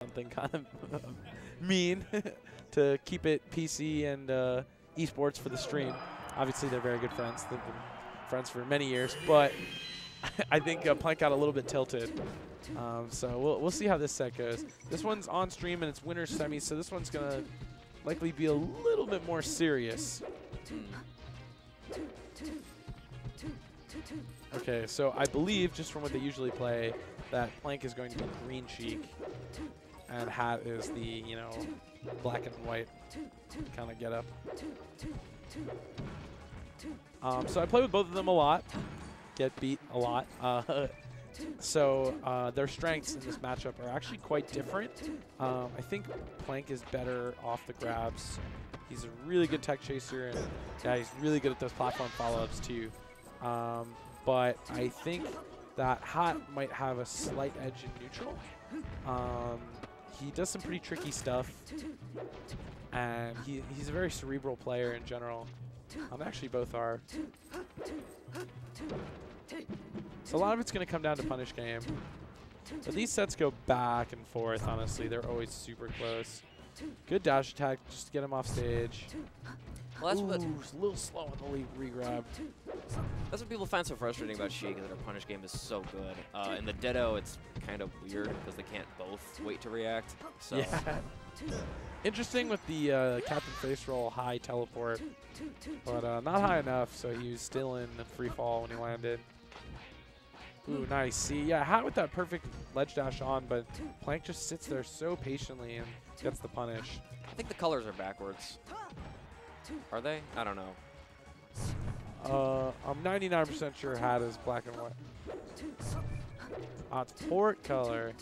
something kind of mean to keep it PC and esports for the stream. Obviously, they're very good friends. They've been friends for many years, but I think Plank got a little bit tilted. So we'll see how this set goes. This one's on stream and it's winner's semi, so this one's gonna likely be a little bit more serious. Okay, so I believe, just from what they usually play, that Plank is going to be green Sheik, and Hat is the, you know, black and white kind of getup. So I play with both of them a lot, get beat a lot. So their strengths in this matchup are actually quite different. I think Plank is better off the grabs. He's a really good tech chaser, and yeah, he's really good at those platform follow-ups too. But I think that Hat might have a slight edge in neutral. He does some pretty tricky stuff, and he's a very cerebral player in general. Actually, both are. So a lot of it's going to come down to punish game. But these sets go back and forth, honestly. They're always super close. Good dash attack just to get him off stage. Well, that's what a little slow on the re-grab. That's what people find so frustrating about Sheik, is that her punish game is so good. In the Ditto, it's kind of weird because they can't both wait to react. So. Yeah. Interesting with the Captain Face Roll high teleport, but not high enough, so he was still in the free fall when he landed. Ooh, nice. See, yeah, Hat with that perfect ledge dash on, but Plank just sits there so patiently and gets the punish. I think the colors are backwards. Are they? I don't know. I'm 99% sure Hat is black and white. It's port color.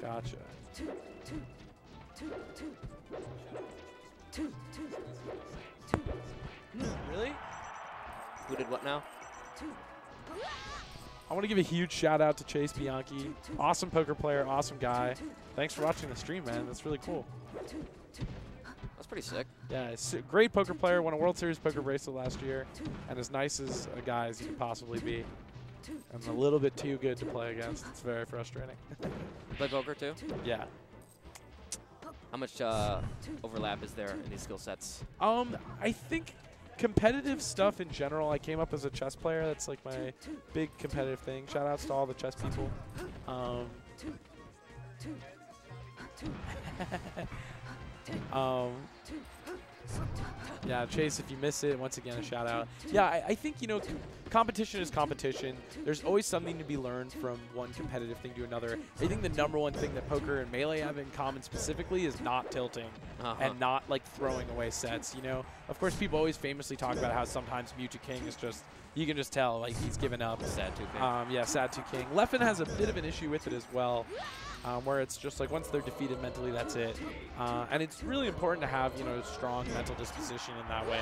Gotcha. Really? Who did what now? I want to give a huge shout out to Chase Bianchi. Awesome poker player, awesome guy. Thanks for watching the stream, man. That's really cool. That's pretty sick. Yeah, he's a great poker player. Won a World Series poker bracelet last year, and as nice as a guy as he could possibly be. And a little bit too good to play against. It's very frustrating. Play poker too? Yeah. How much overlap is there in these skill sets? I think competitive stuff in general. I came up as a chess player. That's like my big competitive thing. Shout outs to all the chess people. Yeah, Chase, if you miss it, once again, a shout out. Yeah, I think, you know, competition is competition. There's always something to be learned from one competitive thing to another. I think the #1 thing that poker and Melee have in common specifically is not tilting and not, like, throwing away sets, you know? Of course, people always famously talk about how sometimes Mewtwo King is just, you can just tell, like, he's given up. Sad 2 King. Yeah, Sad 2 King. Leffen has a bit of an issue with it as well. Where it's just like once they're defeated mentally, that's it. And it's really important to have, you know, strong mental disposition in that way.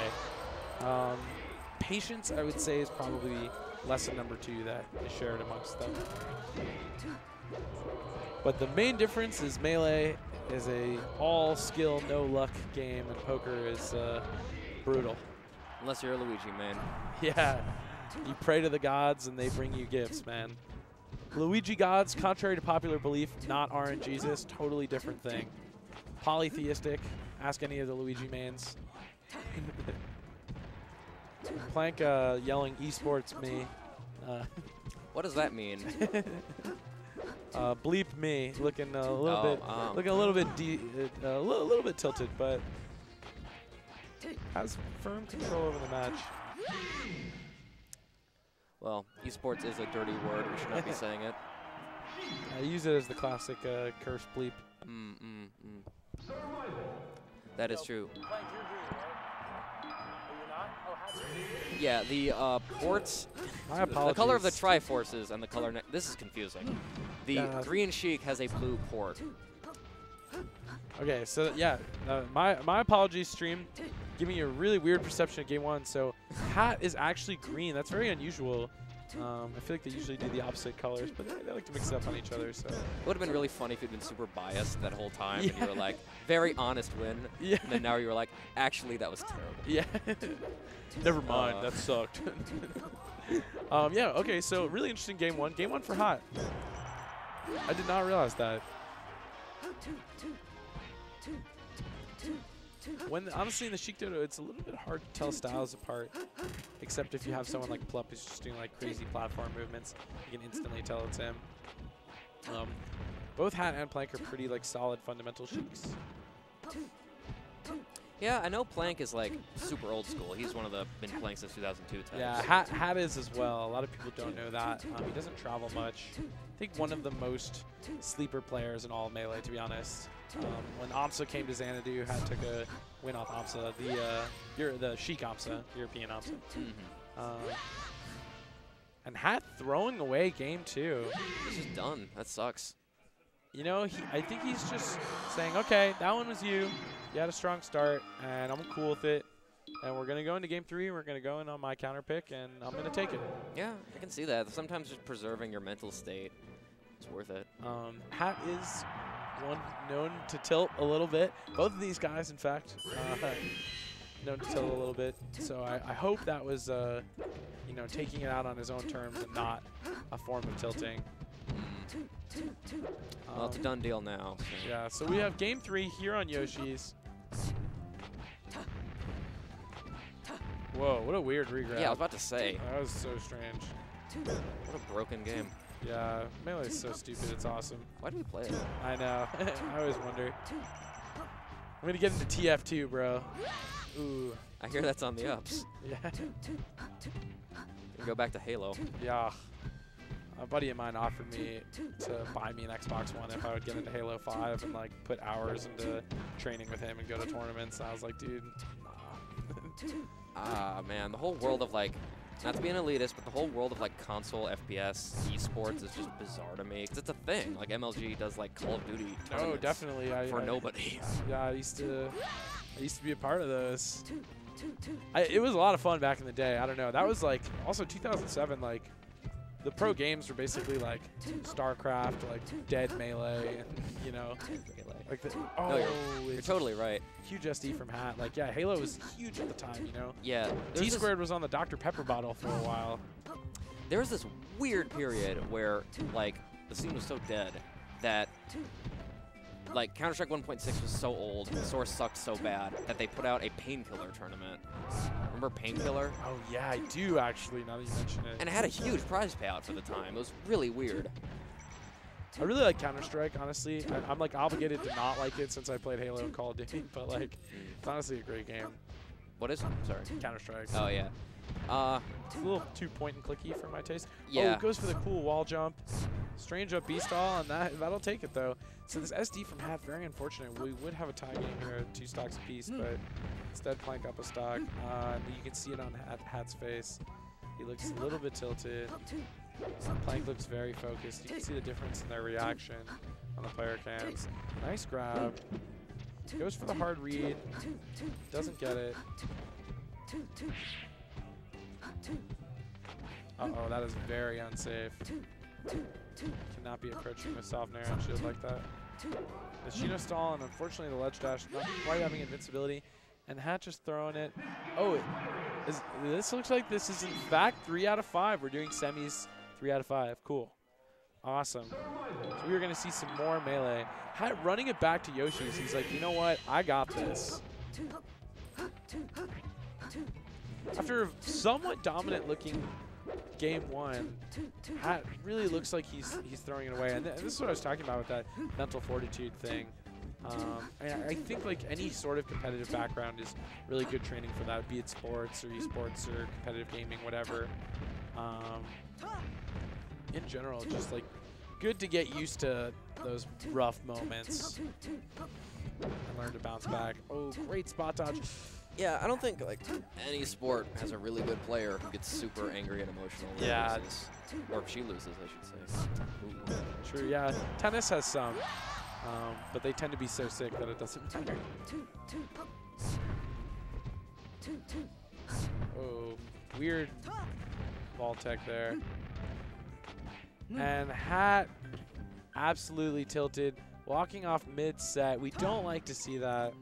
Patience, I would say, is probably lesson #2 that is shared amongst them. But the main difference is Melee is a all skill, no luck game, and poker is brutal. Unless you're a Luigi, man. Yeah, you pray to the gods and they bring you gifts, man. Luigi gods, contrary to popular belief, not RNGesus, totally different thing. Polytheistic, ask any of the Luigi mains. Plank yelling esports me. What does that mean? Bleep me, looking a little bit tilted, but has firm control over the match. Well, esports is a dirty word. We should not be saying it. I use it as the classic curse bleep. That is true. Yeah, the ports, the color of the Triforces and the color, this is confusing. The green Sheik has a blue port. Okay, so yeah, my apologies, stream. Giving you a really weird perception of game 1. So Hat is actually green. That's very unusual. I feel like they usually do the opposite colors, but they like to mix it up on each other. So it would have been really funny if you'd been super biased that whole time, and you were like, very honest win. Yeah. And then now you were like, actually, that was terrible. Yeah. Never mind. That sucked. Yeah. Okay. So really interesting game 1. Game 1 for Hat. I did not realize that. Honestly, in the Sheik Dodo, it's a little bit hard to tell styles apart, except if you have someone like Plup who's just doing like crazy platform movements, you can instantly tell it's him. Both Hat and Plank are pretty like solid fundamental Sheiks. Yeah, I know Plank is like super old school. He's one of the been playing since 2002 types. Yeah, Hat is as well. A lot of people don't know that. He doesn't travel much. I think one of the most sleeper players in all Melee, to be honest. When AMSA came to Xanadu, Hat took a win off AMSA, the Sheik AMSA, European AMSA. And Hat throwing away game 2. He's just done. That sucks. You know, I think he's just saying, okay, that one was you. You had a strong start, and I'm cool with it. And we're going to go into game 3. We're going to go in on my counter pick, and I'm going to take it. Yeah, I can see that. Sometimes just preserving your mental state is worth it. Hat is one known to tilt a little bit. Both of these guys, in fact, known to tilt a little bit. So I hope that was, you know, taking it out on his own terms and not a form of tilting. Well, it's a done deal now. So. Yeah, so we have game 3 here on Yoshi's. Whoa, what a weird regrab. Yeah, I was about to say. That was so strange. What a broken game. Yeah, Melee is so stupid, it's awesome. Why do we play it? I know. I always wonder. I'm going to get into TF2, bro. Ooh. I hear that's on the ups. Yeah. We go back to Halo. Yeah. A buddy of mine offered me to buy me an Xbox One if I would get into Halo 5 and like put hours into training with him and go to tournaments. And I was like, dude, nah. Man, the whole world of like, not to be an elitist, but the whole world of like console FPS esports is just bizarre to me. Because it's a thing. Like MLG does like Call of Duty tournaments. Oh, definitely. For nobody. Yeah, I used to be a part of those. It was a lot of fun back in the day. I don't know. That was like also 2007. Like the pro games were basically like StarCraft, like Dead Melee, and you know, like the, no, you're totally right. Huge SD from Hat. Like yeah, Halo was huge at the time. You know. Yeah. T-Squared was on the Dr. Pepper bottle for a while. There was this weird period where like the scene was so dead that. Like, Counter-Strike 1.6 was so old, the Source sucked so bad, that they put out a Painkiller tournament. Remember Painkiller? Oh, yeah, I do, actually, now that you mention it. And it had a huge prize payout for the time. It was really weird. I really like Counter-Strike, honestly. I'm, like, obligated to not like it since I played Halo and Call of Duty, but, like, it's honestly a great game. What is it? Sorry. Counter-Strike. Oh, yeah. It's a little too point-and-clicky for my taste. Yeah. Oh, it goes for the cool wall jump. Strange up B-stall, and that'll take it, though. So this SD from Hat, very unfortunate. We would have a tie game here, 2 stocks apiece, but instead Plank up a stock. You can see it on Hat's face. He looks a little bit tilted. Plank looks very focused. You can see the difference in their reaction on the player cams. Nice grab. Goes for the hard read. Doesn't get it. Uh-oh, that is very unsafe. Cannot be approaching with soft nair and shield like that. The Shino stall, and unfortunately the ledge dash not quite having invincibility. And Hat just throwing it. Oh, this looks like this is in fact 3 out of 5. We're doing semis 3 out of 5. Cool. Awesome. So we're going to see some more Melee. Hat running it back to Yoshi's. He's like, you know what? I got this. After a somewhat dominant looking game 1, Hat really looks like he's throwing it away. And this is what I was talking about with that mental fortitude thing. I think like any sort of competitive background is really good training for that, be it sports or esports or competitive gaming, whatever. In general, just like good to get used to those rough moments and learn to bounce back. Oh, great spot dodge. Yeah, I don't think like any sport has a really good player who gets super angry and emotional. Yeah. Or if she loses, I should say. Ooh. True, yeah. Tennis has some, but they tend to be so sick that it doesn't matter. Oh, weird ball tech there. And Hat absolutely tilted, walking off mid-set. We don't like to see that.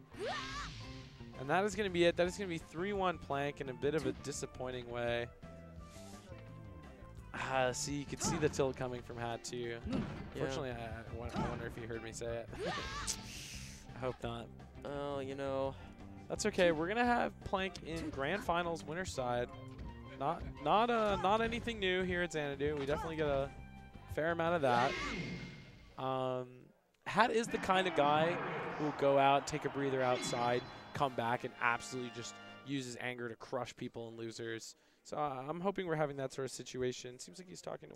And that is going to be it. That is going to be 3-1 Plank in a bit of a disappointing way. See, you could see the tilt coming from Hat too. Fortunately, I wonder if he heard me say it. I hope not. Oh, you know. That's okay. We're gonna have Plank in Grand Finals winner side. Not anything new here at Xanadu. We definitely get a fair amount of that. Hat is the kind of guy who will go out, take a breather outside, come back, and absolutely just use his anger to crush people and losers. So I'm hoping we're having that sort of situation. Seems like he's talking to